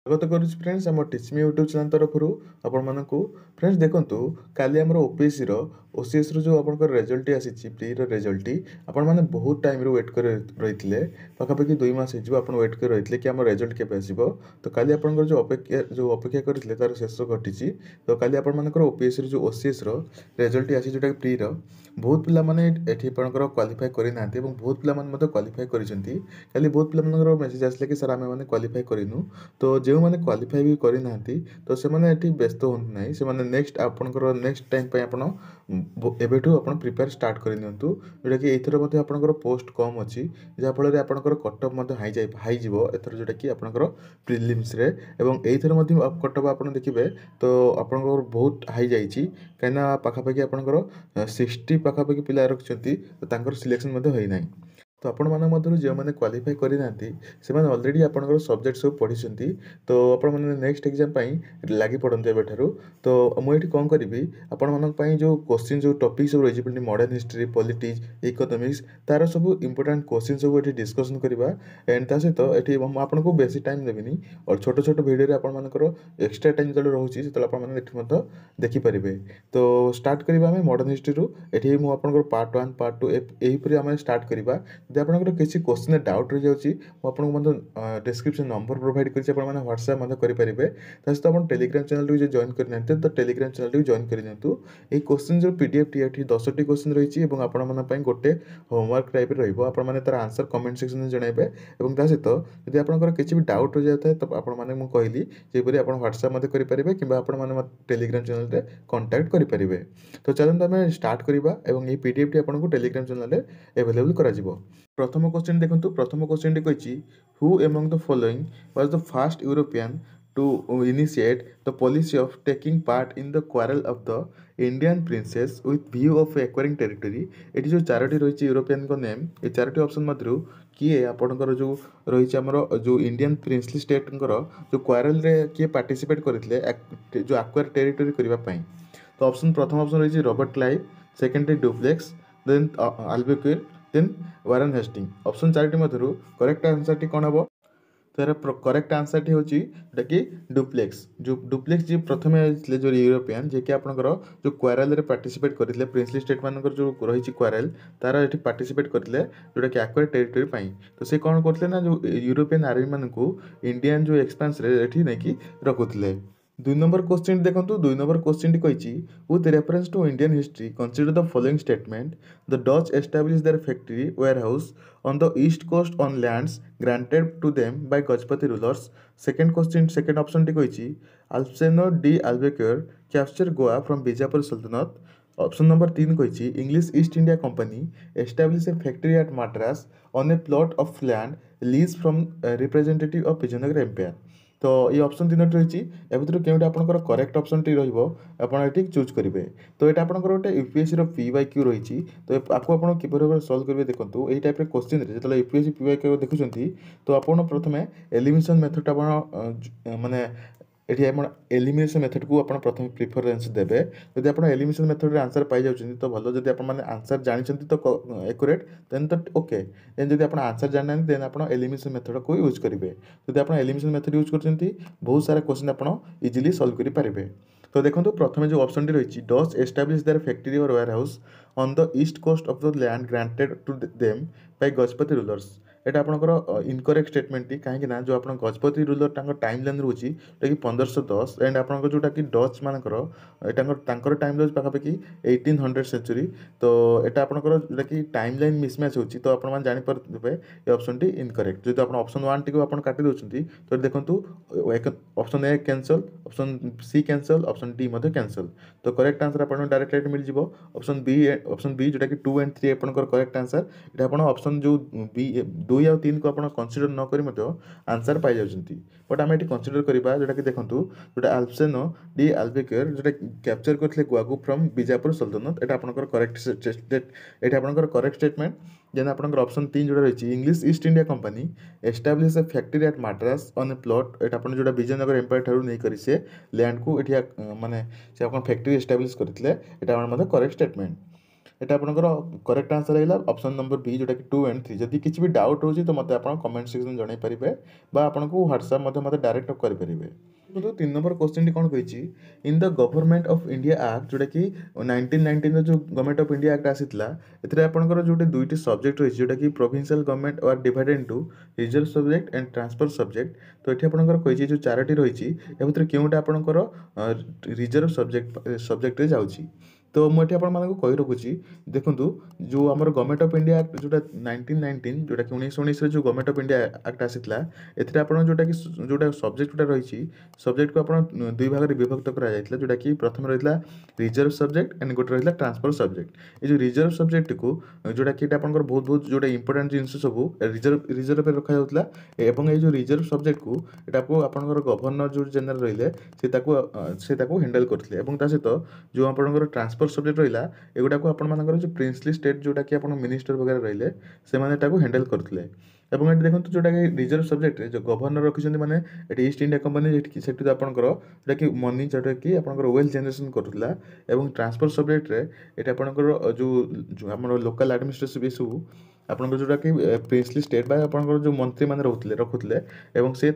स्वागत करुच्ची फ्रेंड्स आम teaching YouTube channel तरफ आपको फ्रेंड्स देखो काली आमर ओपीएससी ओसीएस जो आप रेजल्ट आसी प्री रेजल्ट आपण मैंने बहुत टाइम वेट कर रही है पाखापाखि 2 मास आप वेट कर रही है कि आम रेजल्ट केवे आसो तो काली आप जो अपेक्षा करते तार शेष घटी तो काली आपर ओपीएससी जो ओसीएस रेजल्ट आसी जोटा प्री बहुत पिला माने एठी आपनकर क्वालिफाई करि नांती एवं बहुत पिला माने मते क्वालिफाई करिसेंती खाली बहुत पिला मानकर मेसेज आसले कि सर आमे माने क्वालिफाई करिनु तो जो मैंने क्वालिफाई भी करि नांती तो से माने एठी व्यस्त होंत नाही से माने नेक्स्ट आपनकर नेक्स्ट टाइम पय आपण एबेठू आपण प्रिपेयर स्टार्ट करि नियंतु जोटा कि एथरो मते आपनकर पोस्ट कम अछि जा फल रे आपनकर कटअप मते हाई जिवो एथरो जोटा कि आपनकर प्रिलिम्स रे एवं एथरो मते कटअप आपण देखिबे तो आपनकर बहुत हाई जाईची काइना पाखापाखि आपनकर 60 पाखापाखि पिला रखिछंती तो तांकर सिलेक्शन मध्ये होई नाही तो आपण माने मधुर जे माने क्वालिफाई करि नांती से माने ऑलरेडी आपनकर सब्जेक्ट सब पढिसंती तो आपण माने नेक्स्ट एग्जाम पई लागि पडंते बेठारु तो मु एठी कोन करबी आपण मानक पई जो क्वेश्चन जो टॉपिक सब रहिछि जेमति मॉडर्न हिस्ट्री पॉलिटिक्स इकोनॉमिक्स तार सब इंपोर्टेंट क्वेश्चन सब एठी डिस्कशन करबा एंड ता सहित एठी हम आपनको बेसी टाइम देबिनी और छोट छोट वीडियो रे आपण मानकर एक्स्ट्रा टाइम जले रहउछि सेतले आपण माने एठी मत देखि परिबे तो स्टार्ट करबा हम मॉडर्न हिस्ट्री रु एठी मु आपनको पार्ट 1 पार्ट 2 एही परि हम स्टार्ट करबा जदि आपनकर किसी क्वेश्चन डाउट रहि जाउछि मु आपनको मत डिस्क्रिप्शन नंबर प्रोवाइड करछि आपण माने व्हाट्सएप मत करि परिबे तस आपण टेलीग्राम चैनल रे जॉइन करनांते तो टेलीग्राम चैनल रे जॉइन करि नियंतु ए क्वेश्चन जो पीडीएफ टी एठी 10 टी क्वेश्चन रहिछि एवं आपण माने पई गोटे होमवर्क टाइप रे रहइबो आपण माने तार आंसर कमेंट सेक्शन में जणाइबे एवं ता सहित जदि आपनकर किछि भी डाउट रहि जाय तो आपण माने मु कहली जे परि आपण व्हाट्सएप मत करि परिबे किबा आपण माने टेलीग्राम चैनल रे कांटेक्ट करि परिबे तो चलंत हमें स्टार्ट करबा एवं ए पीडीएफ टी आपनको टेलीग्राम चैनल रे अवेलेबल करा जिवो प्रथम क्वेश्चन देखंतु प्रथम क्वेश्चन टी कहिछि who among the following was the first European to initiate the policy of taking part in the quarrel of the Indian princess with view of acquiring territory eighty जो चारोटी रही European को name ये Charoti option मध्य किए आपणकर जो रही आमर जो इंडियन प्रिंसली स्टेट जो क्वारेल रे किए पार्टिसिपेट करते जो एक्वायर टेरिटोरी करने तो ऑप्शन प्रथम ऑप्शन रही Robert Clive secondary Dupleix then Albuquerque then Warren Hasting option चारोटी मध्य करेक्ट आंसर टी कौन हम तो यार करेक्ट आंसर टी होची जोटा कि डुप्लेक्स जो डुप्लेक्स जी प्रथम जो यूरोपियन जे कि आपनकर जो क्वारेल रे पार्टिसिपेट करथिले प्रिंसली स्टेट मानकर जो रही क्वारेल तार एठी पार्टिसिपेट करथिले जोटा कि एक्वायर टेरिटरी पई तो से कोन करथिले ना जो यूरोपियन आर्मी मानकू इंडियन जो एक्सपेंस रे एठी नै कि रखुथिले 2 नंबर क्वेश्चन देखंतु 2 नंबर क्वेश्चन टी कहिछि with reference to Indian history consider the following statement the Dutch establish their factory warehouse on the east coast on lands granted to them by Gajpati rulers second question second option टी कहिछि Alceno de Albuquerque capture Goa from Bijapur Sultanate option number 3 कहिछि English East India Company establish a factory at Madras on a plot of land lease from representative of Vijayanagar empire तो ये option तीन रही ए भर के आपंकर करेक्ट ऑप्शन टी रही चूज करेंगे तो ये आपंकर गोटे यूपीएससी पी वाई क्यू रही तो आपको आप किपर सल्व करेंगे देखो यही टाइप क्वेश्चन जो यूपीएससी पी वाई क्यू देखुं तो आप प्रथम एलिमिनेशन मेथड आप माने एठी आपण एलिमिनेशन मेथड को आपण प्रथम प्रिफरेंस देबे जदि आपण एलिमिनेशन मेथड रे आंसर पाई जाउछन तो भलो जदि आपण माने आंसर जानिछन तो एक्यूरेट देन तो ओके देन जदि आपण आंसर जानन देन आपण एलिमिनेशन मेथड को यूज करिवे जदि आपण एलिमिनेशन मेथड यूज करछंती बहुत सारा क्वेश्चन आपण इजीली सॉल्व करि पारिबे तो देखंतु प्रथमे जो ऑप्शन टी रहिछि डच एस्टैब्लिश देयर फैक्ट्री और warehouse on the east coast of the land granted to them by Gajapati rulers एटा आपनकर इनकरेक्ट स्टेटमेंट टी काहे ना जो आपण गजपति रूलर टांग टाइमलाइन रहउछि कि 1510 एंड आपनकर जोटा कि डच मानकर एटांकर तांकर टाइम रोज पाखापाखि 1800 सेंचुरी तो एटा आपनकर जोटा कि टाइमलाइन मिसमैच होछि तो आपण मान जानि परबे ए ऑप्शन टी इनकरेक्ट जदि आपण ऑप्शन 1 टी को आपण काटि दोछंती तो देखंतु option A cancel option C cancel option D मध्ये कैंसल तो करेक्ट आंसर आपण डायरेक्ट मिल जिवो ऑप्शन बी जोटा कि 2 एंड 3 आपनकर करेक्ट आंसर एटा आपण ऑप्शन जो बी 2 या 3 को आपण कंसीडर न करी मते आंसर पाई जाउछंती बट हम एटी कंसीडर करिबा जोटा कि देखंतु जोटा अल्सेनो डी अल्बुक्वेर जोटा कैप्चर करथले गोवागु फ्रॉम बीजापुर सल्तनत एटा आपनकर करेक्ट स्टेट एटा आपनकर करेक्ट स्टेटमेंट जेना आपनकर ऑप्शन 3 जोटा रहिछि English East India Company establish a factory at Madras on a plot एटा आपण जोटा विजयनगर एम्पायर थारु नै करि से लैंड को एठी माने से आपण फैक्ट्री एस्टैब्लिश करथले एटा आपण मते करेक्ट स्टेटमेंट এটা ଆପଣଙ୍କର କରେକ୍ଟ ଆନ୍ସର ହେଇଗଲା ଅପସନ୍ ନମ୍ବର ବି ଯେଉଁଟାକି 2 and 3। ଯଦି କିଛି ବି ଡାଉଟ୍ ରହୁଛି ତ ମୋତେ ଆପଣ କମେଣ୍ଟ ସେକ୍ସନ୍ ଜଣାଇ ପାରିବେ ବା ଆପଣଙ୍କୁ ହ୍ୱାଟ୍ସଆପ୍ ମଧ୍ୟ ମୋତେ ଡାଇରେକ୍ଟ କରିପାରିବେ। କିନ୍ତୁ 3 ନମ୍ବର କ୍ୱେଶ୍ଚିନ୍ଟି କ'ଣ କହିଛି, in the government of India act ଯେଉଁଟାକି 1919ର ଯେଉଁ ଗଭର୍ଣ୍ଣମେଣ୍ଟ ଅଫ୍ ଇଣ୍ଡିଆ ଆକ୍ଟ ଆସିଥିଲା, ଏଥିରେ ଆପଣଙ୍କର ଯେଉଁଠି ଦୁଇଟି ସବଜେକ୍ଟ ରହିଛି ଯେଉଁଟାକି provincial government R divided into reserve subject and transfer subject. ତ ଏଠି ଆପଣଙ୍କର କହିଛି ଯେଉଁ ଚାରୋଟି ରହିଛି ଏ ଭିତରୁ କେଉଁଟା ଆପଣଙ୍କର ରିଜର୍ଭ ସବଜେକ୍ଟରେ ଯାଉଛି। ତ ମୁଁ ଏଠି ଆପଣମାନଙ୍କୁ କହି ରଖୁଛି, ଦେଖନ୍ତୁ ଯେଉଁ ଆମର ଗଭର୍ଣ୍ଣମେଣ୍ଟ ଅଫ୍ ଇଣ୍ଡିଆ ଆକ୍ଟ ଯେଉଁଟା 1919 ଯେଉଁଟାକି 1919ରେ ଯେଉଁ ଗଭର୍ଣ୍ଣମେଣ୍ଟ ଅଫ୍ ଇଣ୍ଡିଆ ଆକ୍ଟ ଆସିଥିଲା, ଏଥିରେ ଆପଣ ଯେଉଁଟା ସବଜେକ୍ଟ ଯେଉଁଟା ରହିଛି ସବଜେକ୍ଟକୁ ଆପଣ ଦୁଇ ଭାଗରେ ବିଭକ୍ତ କରାଯାଇଥିଲା, ଯେଉଁଟାକି ପ୍ରଥମେ ରହିଥିଲା ରିଜର୍ଭ ସବଜେକ୍ଟ ଆଣ୍ଡ ଗୋଟେ ରହିଥିଲା ଟ୍ରାନ୍ସଫର ସବଜେକ୍ଟ। ଏ ଯେଉଁ ରିଜର୍ଭ ସବଜେକ୍ଟକୁ ଯେଉଁଟାକି ଏଇଟା ଆପଣଙ୍କର ବହୁତ ଯେଉଁଟା ଇମ୍ପୋର୍ଟାଣ୍ଟ ଜିନିଷ ସବୁ ରିଜର୍ଭରେ ରଖାଯାଉଥିଲା ଏବଂ ଏଇ ଯେଉଁ ରିଜର୍ଭ ସବଜେକ୍ଟକୁ ଏଟାକୁ ଆପଣଙ୍କର ଗଭର୍ଣ୍ଣର ଯେଉଁ ଜେନେରାଲ ରହିଲେ ସେ ତାକୁ ହ୍ୟାଣ୍ଡେଲ୍ କରୁଥିଲେ ଏବଂ ତା ସହିତ ଯେଉଁ ଆପଣଙ୍କର ଟ୍ରାନ୍ସଫର ସବଜେକ୍ଟ ରହିଲା ଏଗୁଡ଼ାକୁ ଆପଣମାନଙ୍କର ଯେଉଁ ପ୍ରିନ୍ସଲି ଷ୍ଟେଟ୍ ଯେଉଁଟାକି ଆପଣ ମିନିଷ୍ଟର ବଗେରା ରହିଲେ ସେମାନେ ଏଟାକୁ ହ୍ୟାଣ୍ଡେଲ୍ କରୁଥିଲେ। ଏବଂ ଏଠି ଦେଖନ୍ତୁ ଯେଉଁଟାକି ରିଜର୍ଭ ସବଜେକ୍ଟରେ ଯେଉଁ ଗଭର୍ଣ୍ଣର ରଖିଛନ୍ତି ମାନେ ଏଠି ଇଷ୍ଟ ଇଣ୍ଡିଆ କମ୍ପାନୀ ସେଠି ତ ଆପଣଙ୍କର ଯେଉଁଟାକି ମନି ଯେଉଁଟାକି ଆପଣଙ୍କର ୱେଲ୍ଥ ଜେନେରେସନ୍ କରୁଥିଲା ଏବଂ ଟ୍ରାନ୍ସଫର ସବଜେକ୍ଟରେ ଏଠି ଆପଣଙ୍କର ଯେଉଁ ଆମର ଲୋକାଲ୍ ଆଡ଼ମିନିଷ୍ଟ୍ରେସନ୍ ଏସବୁ ଆପଣଙ୍କର ଯେଉଁଟାକି ପ୍ରିନ୍ସଲି ଷ୍ଟେଟ୍ ବା ଆପଣଙ୍କର ଯେଉଁ ମନ୍ତ୍ରୀମାନେ ରଖୁଥିଲେ ଏବଂ ସେ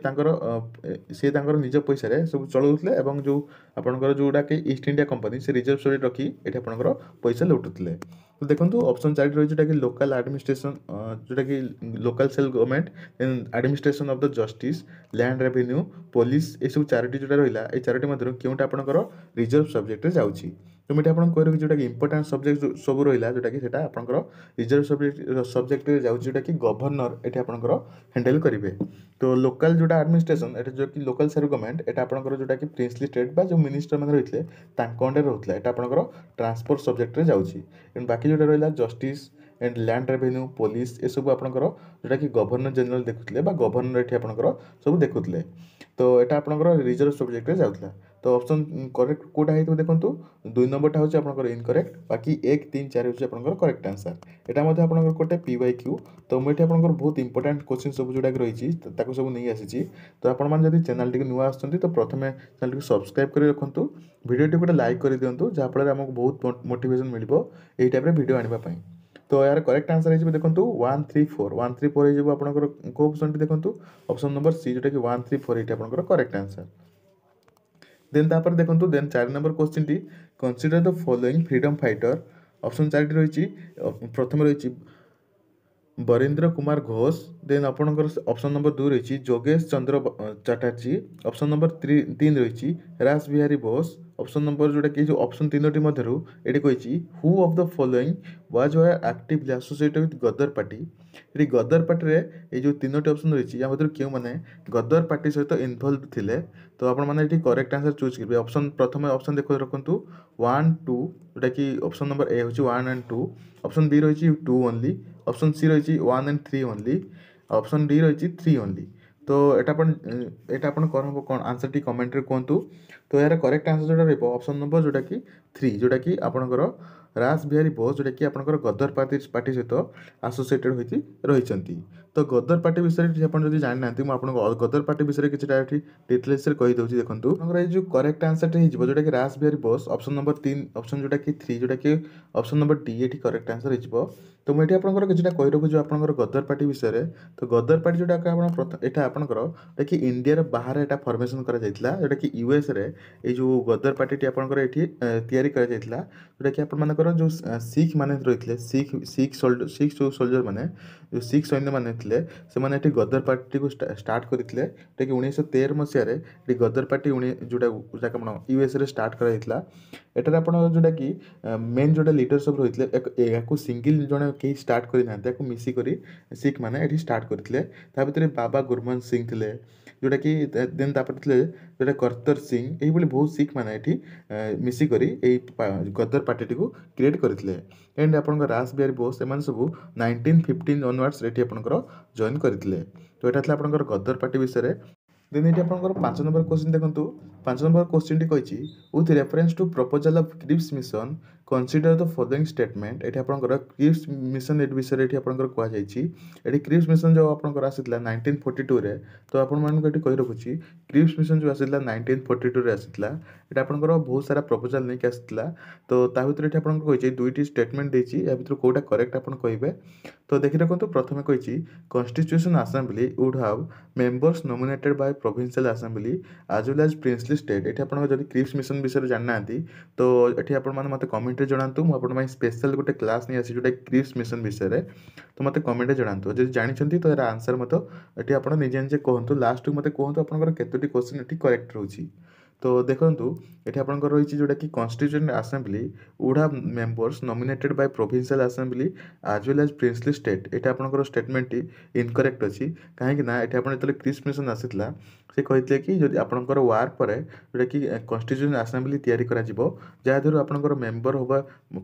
ତାଙ୍କର ନିଜ ପଇସାରେ ସବୁ ଚଳାଉଥିଲେ ଏବଂ ଯେଉଁ ଆପଣଙ୍କର ଯେଉଁଟାକି ଇଷ୍ଟ ଇଣ୍ଡିଆ କମ୍ପାନୀ ସେ ରିଜର୍ଭ ସବଜେକ୍ଟ ରଖି ଏଠି ଆପଣଙ୍କର ପଇସା ଲୁଟୁଥିଲେ। ତ ଦେଖନ୍ତୁ ଅପସନ୍ 4 ରହିଛି ଯେଉଁଟାକି ଲୋକାଲ୍ ଆଡ଼ମିନିଷ୍ଟ୍ରେସନ୍, ଯେଉଁଟାକି local self government administration of the justice, land revenue, police, ଏସବୁ ଚାରୋଟି ଯେଉଁଟା ରହିଲା এই ଚାରୋଟି ମଧ୍ୟରୁ କେଉଁଟା ଆପଣଙ୍କର ରିଜର୍ଭ ସବଜେକ୍ଟରେ ଯାଉଛି। ତ ମୁଁ ଏଠି ଆପଣଙ୍କୁ କହି ରଖୁଛି ଯେଉଁଟାକି ଇମ୍ପୋର୍ଟାଣ୍ଟ ସବଜେକ୍ଟ ସବୁ ରହିଲା ଯେଉଁଟାକି ସେଇଟା ଆପଣଙ୍କର ରିଜର୍ଭ ସବଜେକ୍ଟରେ ଯାଉଛି, ଯେଉଁଟାକି ଗଭର୍ଣ୍ଣର ଏଠି ଆପଣଙ୍କର ହ୍ୟାଣ୍ଡେଲ୍ କରିବେ। ତ ଲୋକାଲ୍ ଯେଉଁଟା ଆଡ଼ମିନିଷ୍ଟ୍ରେସନ୍ ଏଠି ଯେଉଁକି ଲୋକାଲ୍ ସେଲ୍ଫ ଗଭର୍ଣ୍ଣମେଣ୍ଟ ଏଟା ଆପଣଙ୍କର ଯେଉଁଟାକି ପ୍ରିନ୍ସଲି ଷ୍ଟେଟ୍ ବା ଯେଉଁ ମିନିଷ୍ଟରମାନେ ରହିଥିଲେ ତାଙ୍କ ଅଣ୍ଡରରେ ରହୁଥିଲା, ଏଟା ଆପଣଙ୍କର ଟ୍ରାନ୍ସପୋର୍ଟ ସବଜେକ୍ଟରେ ଯାଉଛି। ଏବଂ ବାକି ଯେଉଁଟା ରହିଲା justice and land revenue, police, ଏସବୁ ଆପଣଙ୍କର ଯେଉଁଟାକି ଗଭର୍ଣ୍ଣର ଜେନେରାଲ ଦେଖୁଥିଲେ ବା ଗଭର୍ଣ୍ଣର ଏଠି ଆପଣଙ୍କର ସବୁ ଦେଖୁଥିଲେ। ତ ଏଟା ଆପଣଙ୍କର ରିଜର୍ଭ ସବଜେକ୍ଟରେ ଯାଉଥିଲା। ତ ଅପସନ୍ କରେକ୍ଟ କେଉଁଟା ହେଇଥିବ ଦେଖନ୍ତୁ 2 ନମ୍ବରଟା ହେଉଛି ଆପଣଙ୍କର ଇନକରେକ୍ଟ, ବାକି 1, 3, 4 ହେଉଛି ଆପଣଙ୍କର କରେକ୍ଟ ଆନ୍ସର। ଏଟା ମଧ୍ୟ ଆପଣଙ୍କର ଗୋଟେ PYQ। ତ ମୁଁ ଏଠି ଆପଣଙ୍କର ବହୁତ ଇମ୍ପୋର୍ଟାଣ୍ଟ କ୍ୱେଶ୍ଚିନ୍ ସବୁ ଯେଉଁଟାକି ରହିଛି ତାକୁ ସବୁ ନେଇ ଆସିଛି। ତ ଆପଣମାନେ ଯଦି ଚ୍ୟାନେଲଟିକୁ ନୂଆ ଆସୁଛନ୍ତି ତ ପ୍ରଥମେ ଚ୍ୟାନେଲଟିକୁ ସବସ୍କ୍ରାଇବ୍ କରି ରଖନ୍ତୁ, ଭିଡ଼ିଓଟି ଗୋଟେ ଲାଇକ୍ କରିଦିଅନ୍ତୁ ଯାହାଫଳରେ ଆମକୁ ବହୁତ ମୋଟିଭେସନ୍ ମିଳିବ ଏହି ଟାଇପ୍ର ଭିଡ଼ିଓ ଆଣିବା ପାଇଁ। ତ ଏହାର କରେକ୍ଟ ଆନ୍ସର ହେଇଯିବ ଦେଖନ୍ତୁ 1, 3, 4 1, 3, 4 ହେଇଯିବ ଆପଣଙ୍କର କେଉଁ ଅପସନ୍ଟି ଦେଖନ୍ତୁ ଅପସନ୍ ନମ୍ବର ସି ଯେଉଁଟାକି 1, 3, 4 ଏଇଠି ଆପଣଙ୍କର କରେକ୍ଟ ଆନ୍ସର। ଦେନ୍ ତାପରେ ଦେଖନ୍ତୁ 4 ନମ୍ବର କ୍ୱେଶ୍ଚିନ୍ଟି consider the following freedom fighter. Option 4ଟି ରହିଛି, ପ୍ରଥମେ ରହିଛି ବରୀନ୍ଦ୍ର କୁମାର ଘୋଷ, ଦେନ୍ ଆପଣଙ୍କର ଅପସନ୍ ନମ୍ବର 2 ରହିଛି ଯୋଗେଶ ଚନ୍ଦ୍ର ଚାଟାର୍ଜୀ, ଅପସନ୍ ନମ୍ବର 3 ରହିଛି ରାସ ବିହାରୀ ବୋଷ, ଅପସନ୍ ନମ୍ବର ଯେଉଁଟାକି ଯେଉଁ ଅପସନ୍ 3ଟି ମଧ୍ୟରୁ ଏଠି କହିଛି who of the following was were actively associated with Ghadar party. ଏଠି ଗଦର ପାର୍ଟିରେ ଏଇ ଯେଉଁ 3ଟି ଅପସନ୍ ରହିଛି ୟା ମଧ୍ୟରୁ କେଉଁମାନେ ଗଦର ପାର୍ଟି ସହିତ ଇନଭଲ୍ଭ ଥିଲେ। ତ ଆପଣମାନେ ଏଠି କରେକ୍ଟ ଆନ୍ସର ଚୁଜ୍ କରିବେ। ପ୍ରଥମେ ଅପସନ୍ ରଖନ୍ତୁ 1, 2 ଯେଉଁଟାକି ଅପସନ୍ ନମ୍ବର ଏ ହେଉଛି 1 and 2, ଅପସନ୍ ବି ରହିଛି 2 ଓନ୍ଲି, ଅପସନ୍ ସି ରହିଛି 1 and 3 ଓନ୍ଲି, ଅପସନ୍ ଡି ରହିଛି 3 ଓନ୍ଲି। ତ ଏଟା ଆପଣ କ'ଣ ହେବ କ'ଣ ଆନ୍ସରଟି କମେଣ୍ଟରେ କୁହନ୍ତୁ। ତ ଏହାର କରେକ୍ଟ ଆନ୍ସର ଯେଉଁଟା ରହିବ ଅପସନ୍ ନମ୍ବର ଯେଉଁଟାକି 3 ଯେଉଁଟାକି ଆପଣଙ୍କର ରାସ ବିହାରୀ ବୋଷ ଯେଉଁଟାକି ଆପଣଙ୍କର ଗଦର ପାର୍ଟି ସହିତ ଆସୋସିଏଟେଡ୍ ହୋଇକି ରହିଛନ୍ତି। ତ ଗଦର ପାର୍ଟି ବିଷୟରେ ଆପଣ ଯଦି ଜାଣିନାହାନ୍ତି ମୁଁ ଆପଣଙ୍କୁ ଗଦର ପାର୍ଟି ବିଷୟରେ କିଛିଟା ଏଠି ଡିଟେଲ୍ସରେ କହିଦେଉଛି। ଦେଖନ୍ତୁ ଆପଣଙ୍କର ଏଇ ଯେଉଁ କରେକ୍ଟ ଆନ୍ସରଟି ହେଇଯିବ ଯେଉଁଟାକି Rash Behari Bose option number 3 option ଯେଉଁଟାକି 3 ଯେଉଁଟାକି ଅପସନ୍ ନମ୍ବର ଡି ଏଠି କରେକ୍ଟ ଆନ୍ସର ହେଇଯିବ। ତ ମୁଁ ଏଠି ଆପଣଙ୍କର କିଛିଟା କହି ରଖୁଛି ଆପଣଙ୍କର ଗଦର ପାର୍ଟି ବିଷୟରେ। ତ ଗଦର ପାର୍ଟି ଯେଉଁଟାକି ଏଇଟା ଆପଣଙ୍କର ଯେଉଁଟାକି ଇଣ୍ଡିଆର ବାହାରେ ଏଇଟା ଫର୍ମେସନ୍ କରାଯାଇଥିଲା, ଯେଉଁଟାକି ୟୁଏସ୍ରେ ଏଇ ଯେଉଁ ଗଦର ପାର୍ଟିଟି ଆପଣଙ୍କର ଏଠି ତିଆରି କରାଯାଇଥିଲା, ଯେଉଁଟାକି ଆପଣମାନଙ୍କର ଯେଉଁ ଶିଖ୍ ମାନେ ରହିଥିଲେ ଶିଖ୍ ଯେଉଁ ସୋଲଜର ମାନେ ଯେଉଁ ଶିଖ୍ ସୈନ୍ୟମାନେ ଥିଲେ ସେମାନେ ଏଠି ଗଦର ପାର୍ଟିକୁ ଷ୍ଟାର୍ଟ କରିଥିଲେ, ଯେଉଁଟାକି 1913 ମସିହାରେ ଏଠି ଗଦର ପାର୍ଟି ଯେଉଁଟାକି ଆପଣ ୟୁଏସ୍ରେ ଷ୍ଟାର୍ଟ କରାଯାଇଥିଲା। ଏଠାରେ ଆପଣ ଯେଉଁଟାକି ମେନ୍ ଯେଉଁଟା ଲିଡର ସବୁ ରହିଥିଲେ ଏହାକୁ ସିଙ୍ଗିଲ୍ ଜଣେ କେହି ଷ୍ଟାର୍ଟ କରିନାହାନ୍ତି, ଏହାକୁ ମିଶିକରି ଶିଖ୍ ମାନେ ଏଠି ଷ୍ଟାର୍ଟ କରିଥିଲେ। ତା ଭିତରେ ବାବା ଗୁରମନ୍ତ ସିଂ ଥିଲେ, ଯେଉଁଟାକି ଦେନ୍ ତାପରେ ଥିଲେ ଯେଉଁଟା କରତର ସିଂ, ଏହିଭଳି ବହୁତ ଶିଖ୍ ମାନେ ଏଠି ମିଶିକରି ଏଇ ଗଦର ପାର୍ଟିଟିକୁ କ୍ରିଏଟ୍ କରିଥିଲେ। ଏଣ୍ଡ ଆପଣଙ୍କ ରାସ ବିହାରୀ ବୋଷ ଏମାନେ ସବୁ 1915 ଅନୱାର୍ଡ଼ସ୍ ଏଠି ଆପଣଙ୍କର ଜଏନ୍ କରିଥିଲେ। ତ ଏଇଟା ଥିଲା ଆପଣଙ୍କର ଗଦର ପାର୍ଟି ବିଷୟରେ। ଦେନ୍ ଏଠି ଆପଣଙ୍କର 5 ନମ୍ବର କ୍ୱେଶ୍ଚିନ୍ ଦେଖନ୍ତୁ। 5 ନମ୍ବର କ୍ୱେଶ୍ଚିନ୍ଟି କହିଛି with reference two proposal of Cripps mission consider the following statement एठी आपनकर क्रिप्स मिशन एट विषय एठी आपनकर कुआ जायछि एठी क्रिप्स मिशन जो आपनकर आसितला 1942 रे तो आपन मानको एठी कहि रखुछि क्रिप्स मिशन जो आसितला 1942 रे आसितला एटा आपनकर बहुत सारा प्रपोजल नै के आसितला तो ता भितर एठी आपनकर कहिछि दुईटी स्टेटमेंट देछि या भितर कोटा करेक्ट आपन कहिबे तो देखि रखंतु प्रथमे कहिछि constitution assembly would have members nominated by provincial assembly as well as princely state एठी आपन जदि क्रिप्स मिशन विषय जाननांती तो एठी आपन माने मते कमेंट रे जणांतु मु आपन माइ स्पेशल गोटे क्लास नै आसी जोटा क्रिप्स मिशन विषय रे तो मते कमेंट रे जणांतु जदि जानि छंती तो एरा आंसर मते एठी आपन निजे निजे कहंतु लास्ट मते कहंतु आपनकर केतोटी क्वेश्चन एठी करेक्ट रहउछि तो देखंतु एठी आपनकर रहिछि जोटा कि constitution assembly would have members nominated by provincial assembly as well as princely state एठी आपनकर स्टेटमेंट इनकरेक्ट अछि काहे कि ना एठी आपन तले क्रिप्स मिशन आसितला से कहितले कि जदि आपनकर वार परे जोटा कि कॉन्स्टिट्यूशन असेंबली तयारी करा जिवो जा धर आपनकर मेंबर होबा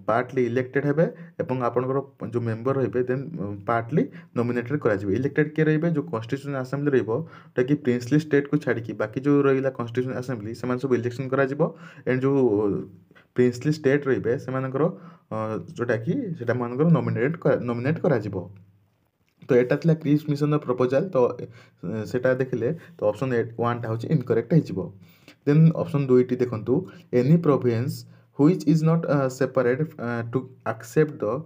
पार्टली इलेक्टेड हेबे एवं आपनकर जो मेंबर रहिबे देन पार्टली नॉमिनेटेड करा जिवो इलेक्टेड के रहिबे जो कॉन्स्टिट्यूशन असेंबली रहिबो ता कि प्रिंसली स्टेट को छाडी कि बाकी जो रहिला कॉन्स्टिट्यूशन असेंबली सेमान सब इलेक्शन करा जिवो एंड जो प्रिंसली स्टेट रहिबे सेमानकर जोटा कि सेटा मानकर नॉमिनेट करा जिवो तो एटा थिला क्रिप्स मिशन प्रपोजल तो सेटा देखिले तो ऑप्शन 1 टा होची इनकरेक्ट हे जिवो देन ऑप्शन 2 टी देखंतु any province which is not separate to accept the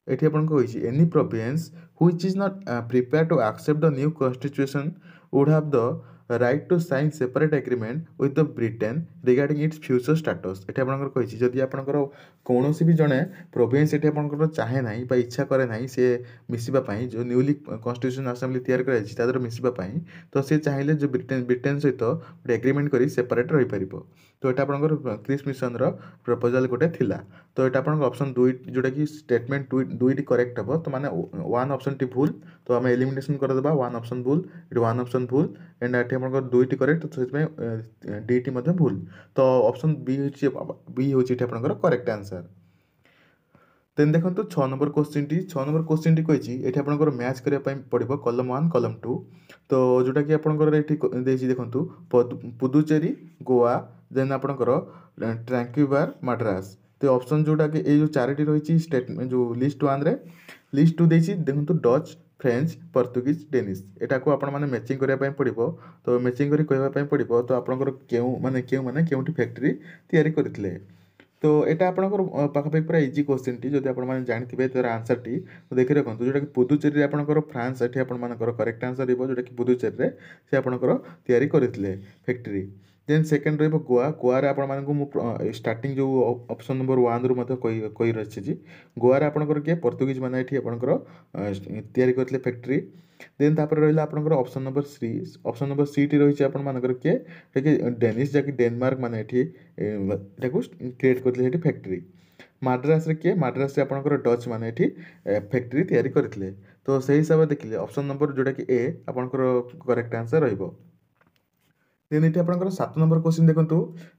एठी आपन कहिछि any province which is not prepare to accept the new constitution would have the right to sign separate agreement with the Britain regarding its future status एठी आपनकर कहिछि जदि आपनकर कोनोसी भी जणे प्रोविंस एठी आपनकर चाहे नाही बा इच्छा करे नाही से मिसिबा पई जो न्यूली कॉन्स्टिट्यूशन असेंबली तयार कराइछि तादर मिसिबा पई तो से चाहिले जो ब्रिटेन सहित गोटे एग्रीमेंट करी सेपरेट रहि परिबो तो एटा आपनकर क्रिप्स मिशन रो प्रपोजल गोटे थिला तो एटा आपनकर ऑप्शन 2 जोटा कि स्टेटमेंट 2 टी करेक्ट हबो तो माने 1 ऑप्शन टी भूल तो हम एलिमिनेशन कर देबा 1 ऑप्शन भूल एटी 1 ऑप्शन भूल एंड एटी आपनकर 2 टी करेक्ट तो सेमे डी टी मध्ये भूल तो ऑप्शन बी होची एटी आपनकर करेक्ट आंसर देन देखंतु 6 नंबर क्वेश्चन टी कहिछि एठी आपनकर मैच करिया पई पड़िबो कॉलम 1 कॉलम 2 तो जोटा कि आपनकर एठी देछि देखंतु पुदुचेरी गोवा देन आपनकर ट्रैंक्विबार मद्रास तो ऑप्शन जोटा कि ए जो चारिटी रहिछि स्टेटमेंट जो लिस्ट 1 रे लिस्ट 2 देछि देखंतु डच फ्रेंच पोर्तुगीज डेनिश एटा को आपण माने मैचिंग करिया पई पड़िबो तो मैचिंग करी कहबा पई पड़िबो तो आपनकर केउ माने केउटी फैक्ट्री तयारी करथिले तो एटा आपनकर पाखा पूरा इजी क्वेश्चन टी जदि आपण माने जानिथिबे तो आंसर टी तो देखि रखंतु जोटा कि पुदुचेरी रे आपनकर फ्रांस एठी आपण मानकर करेक्ट आंसर रिबो जोटा कि पुदुचेरी रे से आपनकर तयारी करथिले फैक्ट्री देन सेकंड रहबो गोवा रे आपण मानकु मु स्टार्टिंग जो ऑप्शन नंबर 1 रु मते कहि रहछि जी गोवा रे आपनकर के पोर्तुगीज माने एठी आपनकर तयारी करथिले फैक्ट्री देन तापर रहला आपनकर ऑप्शन नंबर सी टी रहिछि आपण मानकर के डेनिश जाकि डेनमार्क माने एठी एटाकू क्रिएट करथिले एठी फैक्ट्री मद्रास रे आपनकर डच माने एठी फैक्ट्री तयारी करथिले तो सही हिसाब देखिले ऑप्शन नंबर जोटा कि ए आपनकर करेक्ट आंसर रहइबो देन एठी आपनकर 7 नंबर क्वेश्चन देखंतु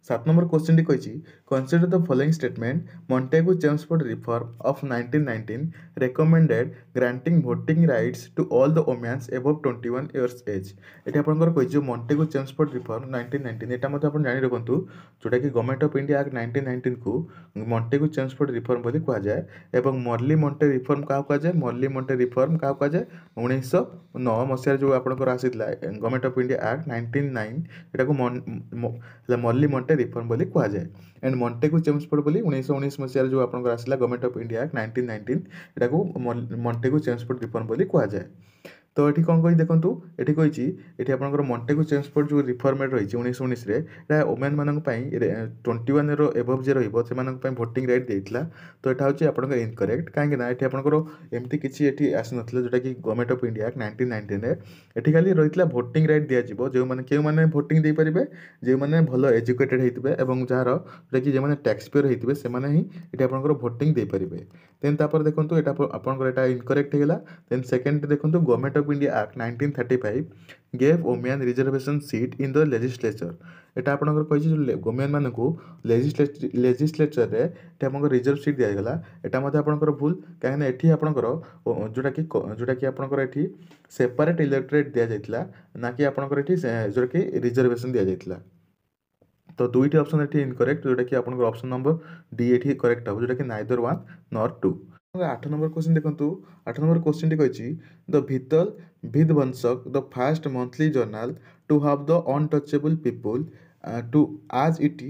7 नंबर क्वेश्चन टी कहिछि consider the following statement Montagu Chelmsford reform of 1919 recommended granting voting rights to all the women above 21 years age एठी आपनकर कहिछि मॉन्टेगु चेम्सफोर्ड रिफॉर्म 1919 एटा मते आपन जानि रखंतु जोटा कि गवर्नमेंट ऑफ इंडिया एक्ट 1919 को मॉन्टेगु चेम्सफोर्ड रिफॉर्म बोली कुआ जाय एवं मॉर्ली मॉन्टे रिफॉर्म का कुआ जाय मॉर्ली मॉन्टे रिफॉर्म का कुआ जाय 1909 मसिया जो आपनकर आसितला गवर्नमेंट ऑफ इंडिया एक्ट 1909 एटा को मॉर्ली मॉन्टे रिफॉर्म बोली कुआ जाय एंड मॉन्टेगु चेम्सफोर्ड बोली 1919 मसिया जो आपनकर आसिला गवर्नमेंट ऑफ इंडिया एक्ट 1919 एटा को मॉन्टेगु चेम्सफोर्ड रिफॉर्म बोली कुआ जाय तो एठी कोन कहि देखंतु एठी कहिछि एठी आपनकर मॉन्टेगु चेम्सफोर्ड जो रिफॉर्मेट रहिछि 1919 रे एटा वुमेन मानक पई 21 रो एबव जे रहिबो से मानक पई वोटिंग राइट देइतला तो एटा होछि आपनकर इनकरेक्ट काहे ना एठी आपनकर एम्ति किछि एठी आसी नथले जोटा कि गवर्नमेंट ऑफ इंडिया 1919 रे एठी खाली रहितला वोटिंग राइट दिया जिवो जे माने केउ माने वोटिंग देइ परिबे जे माने भलो एजुकेटेड हेतिबे एवं जहार जोटा कि जे माने टैक्स पेयर हेतिबे से माने ही एठी आपनकर वोटिंग देइ परिबे देन तापर देखंतु एटा आपनकर एटा इनकरेक्ट हेला देन सेकंड देखंतु government of India act 1935 gave women reservation seat in the legislature एटा आपनकर कहिछि जो वुमेन मानकु लेजिस्लेचर रे एटा आपनकर रिजर्व सीट दिया गेला एटा मध्ये आपनकर भूल काहे ना एठी आपनकर जोटा कि आपनकर एठी सेपरेट इलेक्टोरेट दिया जाइतला ना कि आपनकर एठी जोटा कि रिजर्वेशन दिया जाइतला तो दुईटी ऑप्शन एठी इनकरेक्ट जोटा कि आपन ऑप्शन नंबर डी एठी करेक्ट हो जोटा कि नाइदर 1 नॉर 2। 8 नंबर क्वेश्चन देखंतु 8 नंबर क्वेश्चन टी कहिछि द भितल विध्वंसक the first monthly journal to have the untouchable people to as it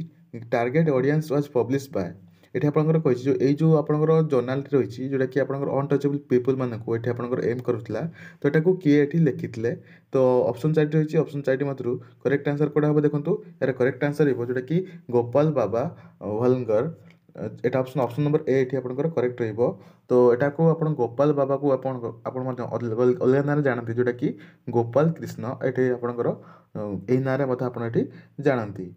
target audience was publish by. एठी आपनकर कहिछि जो एई जो आपनकर जर्नल रहिछि जोटा कि आपनकर अनटचेबल पीपल मानकु एठी आपनकर एम करूतला तो एटाकू किए एठी लिखितले। तो ऑप्शन 4 रहिछि ऑप्शन 4 मधुरु करेक्ट आंसर कोडा हबो देखंतु यार करेक्ट आंसर हेबो जोटा कि गोपाल बाबा वलंगर। एटा ऑप्शन ऑप्शन नंबर ए एठी आपनकर करेक्ट रहिबो। तो एटाकू आपण गोपाल बाबा को आपण मध्य अलग नारे जानନ୍ତି जोटा कि गोपाल कृष्ण एठी आपनकर एई नारे मध्य आपण एठी जानନ୍ତି।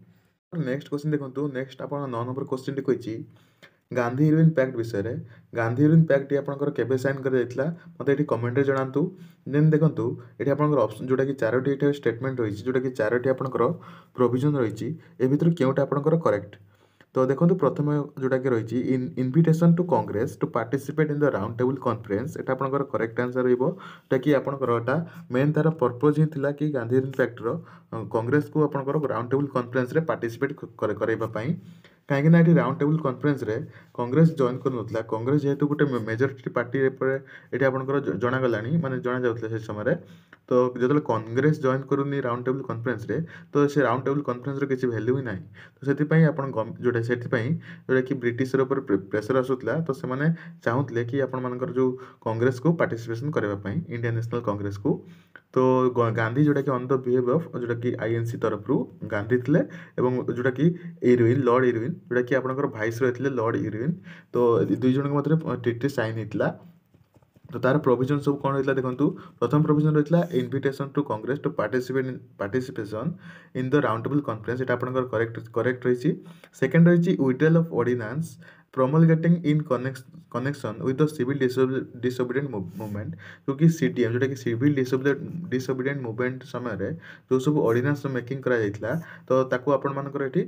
नेक्स्ट क्वेश्चन देखंतु नेक्स्ट आपण 9 नंबर क्वेश्चन टी कहिछि गांधी हीरोइन पैक्ट विषय रे गांधी हीरोइन पैक्ट आपनकर केबे साइन कर जायतला मते एठी कमेंट रे जणांतु। देन देखंतु एठी आपनकर ऑप्शन जोटा कि चारोटी एठी स्टेटमेंट रहिछि जोटा कि चारोटी आपनकर प्रोविजन रहिछि ए भितर केउटा आपनकर करेक्ट। तो देखंतु प्रथम जोटा कि रहिछि invitation to Congress to participate in the round table conference एटा आपनकर करेक्ट आंसर रहइबो। ता कि आपनकर एटा मेन तार पर्पस ही थिला कि गांधी हीरोइन पैक्ट रो कांग्रेस को आपनकर राउंड टेबल कॉन्फ्रेंस रे पार्टिसिपेट करैबा पई कहीं ना राउंड टेबल कॉन्फ्रेंस रे कांग्रेस जॉइन कर कांग्रेस जेहेतु गोटे मेजोरिटी पार्टी ये आपंकर जनागला माने जना जाउतले से समय तो जो कांग्रेस जॉइन करूनी राउंड टेबल कॉन्फ्रेंस रे तो से राउंड टेबल कॉन्फ्रेंस रे किसी वैल्यू ही नहीं। तो से आपण जोटा से जोटा कि ब्रिटिश ऊपर प्रेसर आसूला तो से चाहूले कि आपण मानकर जो कांग्रेस को पार्टिसिपेशन करने इंडियन नेशनल कांग्रेस को। तो गांधी जोटा कि ऑन द बिहेव ऑफ जोटा कि आईएनसी तरफ गांधी थिले एवं जोटा कि इरविन लॉर्ड इरविन जोटा कि आपनकर भाइस रहितले लॉर्ड इरविन। तो दुई जन मध्य ट्रिटी साइन होता। तो तार प्रोविजन सब कौन होता देखो प्रथम प्रोविजन रही invitation to Congress to participation in the round table conference एटा आपनकर करेक्ट रही। सेकेंड रही withdrawal of ordinance promulgating in connection with the civil disobedient movement क्योंकि सीडीएम जोटा कि सिविल डिसोबीडिएंट मूवमेंट समय जो सब ऑर्डिनेंस मेकिंग करा जायतिला तो ताकू आपण मानकर एठी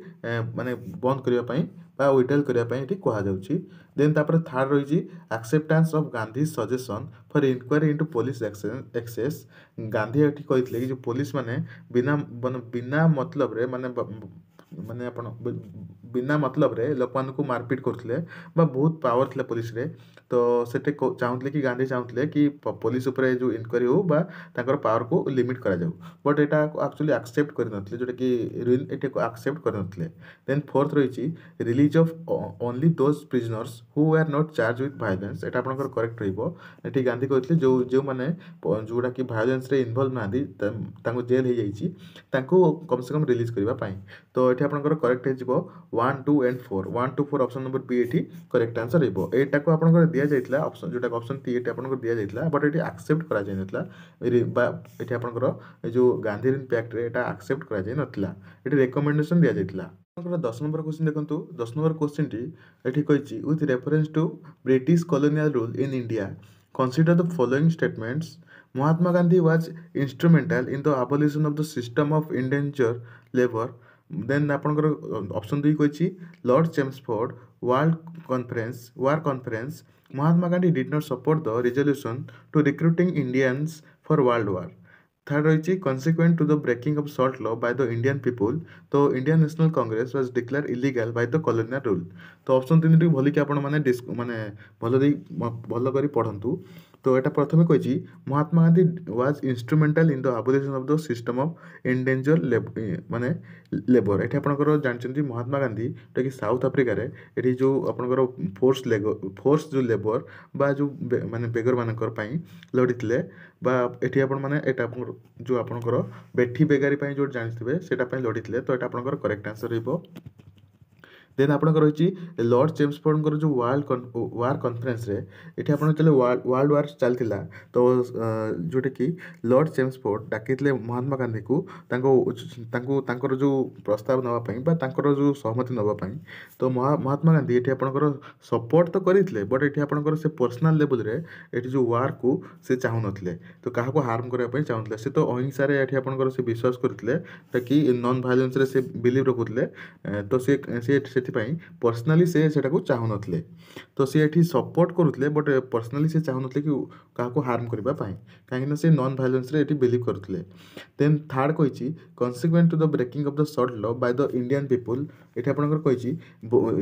माने बंद करिया पई बा विड्रॉल करिया पई एठी कहा जाउची। देन तापर थर्ड रही acceptance of Gandhi suggestion for inquiry into police excess Gandhi एठी कहितले कि जो पुलिस माने बिना मतलब रे माने माने आपण बिना मतलब रे लोक मान को मारपीट करथिले बा बहुत पावर थिला पुलिस रे। तो सेटे चाहूले कि गांधी चाहूले कि पुलिस ऊपर जो इंक्वायरी हो बा ताकर पावर को लिमिट करा जाऊ बट एटा एक्चुअली एक्सेप्ट कर नथले जोटा कि रूल एटे को एक्सेप्ट कर नथले। देन फोर्थ रही release of only those prisoners who are not charge with violence एटा आपनकर करेक्ट रहइबो। एठी गांधी कहथले जो माने जोटा कि वायलेंस रे इन्वॉल्व नादी तांको जेल हे जाईची तांको कम से कम रिलीज करबा पई। तो एठी आपनकर करेक्ट हे जिवो 1 2 एंड 4 1 2 4 ऑप्शन नंबर बी एठी करेक्ट आंसर रहइबो। एटा को आपनकर दिया जायतला ऑप्शन जोटा ऑप्शन टी एटा आपनकर दिया जायतला बट एठी एक्सेप्ट करा जाय नथला एठी आपनकर जो गांधी पैक्ट रे एटा एक्सेप्ट करा जाय नथला एठी रिकमेंडेशन दिया जायतला। 10 नंबर क्वेश्चन देखंतु 10 नंबर क्वेश्चन टी एठी कहिछि with reference to British colonial rule in India consider the following statements Mahatma Gandhi was instrumental in the abolition of the system of indentured labor। Then आपनकर ऑप्शन 2 कहिछि Lord Chelmsford war conference Mahatma Gandhi did not support the resolution to recruiting Indians for world war. Third रही consequent to the breaking of salt law by the Indian people तो Indian national Congress was declare illegal by the colonial rule. तो option 3 T भली कि आपण माने भल करी पढ़ंतु। तो एटा प्रथमे कहिछि Mahatma Gandhi was instrumental in the abolition of the system of endangered माने लेबर। एठी आपनकर जानचंती महात्मा गांधी टा कि साउथ अफ्रीका रे एठी जो आपनकर फोर्स जो लेबर बा जो माने बेगर मानकर पई लड़ितले बा एठी आपण माने एटा जो आपनकर बेठी बेगारी पई जो जानथिबे सेटा पई लड़ितले। तो एटा आपनकर करेक्ट आंसर रहइबो। देन आपनकर रही लॉर्ड चेम्सफोर्ड जो वार कॉन्फ्रेंस रे एठी आपन चले वर्ल्ड वार चलतिला तो जोटा कि लॉर्ड चेम्सफोर्ड डाकितले महात्मा गांधी को तांकर जो प्रस्ताव नवा पई बा तांकर जो सहमति नवा पई। तो महात्मा गांधी एठी आपनकर सपोर्ट तो करितले बट एठी आपनकर से पर्सनल लेवल रे एठी जो वार को से चाहू नथले तो काहा को हार्म करबा पई चाहूतले से तो अहिंसा रे एठी आपनकर से विश्वास करथिले ताकि नॉन वायलेंस रे से बिलीव रखुतले। तो से ସେଥିପାଇଁ पर्सनाली से सेटाको चाहूनଥିଲେ तो सी एठी सपोर्ट करुଥିଲେ बट पर्सनाली से चाहूनଥିଲେ कि काहाको हार्म करबा पाई काहेकि से नॉन वायलेंस रे एठी बिलीव करथले देन थर्ड कहिछि consequent to the breaking of the salt law by the Indian people एठी आपनकर कहिछि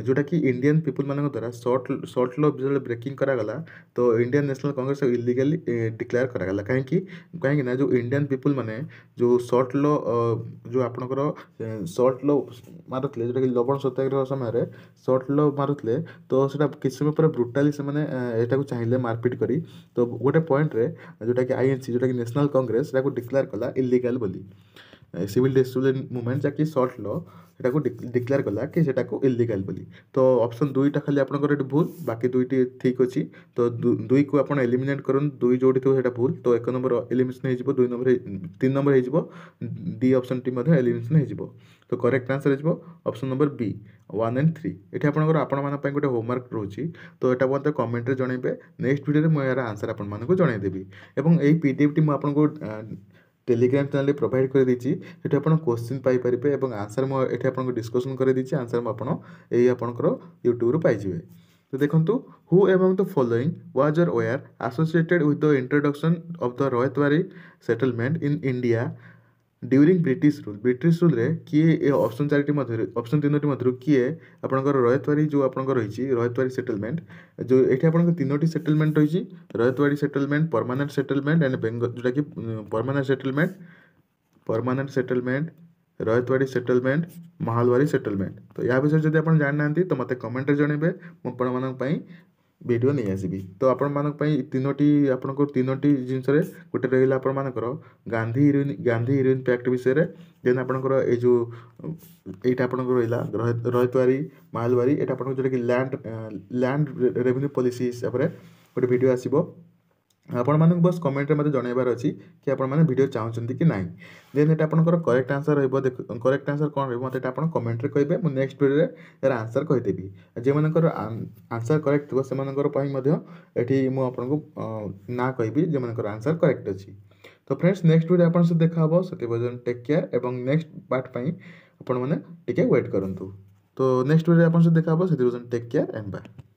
जोटा कि इंडियन पीपल मानक द्वारा शॉर्ट लॉ जो ब्रेकिंग करा गला तो Indian national Congress illegally declare करा गला काहेकि ना जो इंडियन पीपल माने जो शॉर्ट लॉ जो आपनकर शॉर्ट लॉ मारुथले जोटा कि लवण सत्याग्रह समय शॉर्ट लॉ मारुथले तो सेटा किछ समय पर ब्रुटाली से माने एटा को चाहिले मारपीट करी तो गोटे पॉइंट रे जोटा कि आईएनसी जोटा कि नेशनल कांग्रेस एटा को डिक्लेयर कला इलीगल बोली सिविल डिसोबेडिएंस मूवमेंट जाकि शॉर्ट लॉ सेटा को डिक्लेयर कला कि सेटा को इलीगल बोली तो ऑप्शन 2टा खाली आपनकर एटी भूल बाकी 2टी ठीक अछि तो 2 को आपण एलिमिनेट करन 2 जोडी तो सेटा भूल तो 1 नंबर एलिमिनेशन हे जिवो 2 नंबर 3 नंबर हे जिवो डी ऑप्शन टी मध्ये एलिमिनेशन हे जिवो तो करेक्ट आंसर हे जिवो ऑप्शन नंबर बी 1 एंड 3 एठी आपनकर आपण माने पय गोटे होमवर्क रहउची तो एटा मते कमेंट रे जणैबे नेक्स्ट वीडियो रे म यार आंसर आपण मानको जणै देबी एवं एई पीडीएफ टी म आपनको टेलीग्राम चैनल प्रोवाइड कर देछि एठी आपण क्वेश्चन पाई परिबे एवं आंसर म एठी आपण डिस्कशन कर देछि आंसर म आपण एई आपनकर YouTube रो पाई जिवे तो देखंतु who among the following was or were associated with the introduction of the Ryotwari settlement in India during British rule रे किए ऑप्शन 4टी मध्य ऑप्शन 3टी मध्य किए आपनकर रोहतवारी जो आपनकर रहिछि रोहतवारी सेटलमेंट जो एठी आपनकर 3टी सेटलमेंट रहिछि Ryotwari settlement permanent settlement and Bengal जोटा कि permanent settlement Ryotwari settlement Mahalwari settlement तो या विषय जदि आप जानना तो मत कमेंट जनइबे मुझे वीडियो नहीं आसबि तो आपण मानक पई तीनोटी जिनस रे गोटे रहिला आपण मानकर गांधी हीरोइन पैक्ट विषय रे देन आपनकर ए जो एटा आपनकर रहिला रोहतवारी महालवारी एटा आपन जोटा कि लैंड रेवेन्यू पॉलिसी हिसाब रे गोटे वीडियो आसीबो आपण मानक बस कमेंट रे मते जणाइबार अछि कि आपण माने वीडियो चाहउछन्ती कि नाही देन एटा आपनकर करेक्ट आंसर रहइबो करेक्ट आंसर कोन रहइबो मते एटा आपण कमेंट रे कहबे मु नेक्स्ट वीडियो रे यार आंसर कहि देबी जे मानकर आंसर करेक्ट थबो से मानकर पई मध्ये एठी मु आपनको ना कहबी जे मानकर आंसर करेक्ट अछि तो फ्रेंड्स नेक्स्ट वीडियो आपण से देखा हबो सते बजन टेक केयर एवं नेक्स्ट पार्ट पई आपण माने टिके वेट करंतु तो नेक्स्ट वीडियो आपण से देखा हबो सते बजन टेक केयर एंड बाय।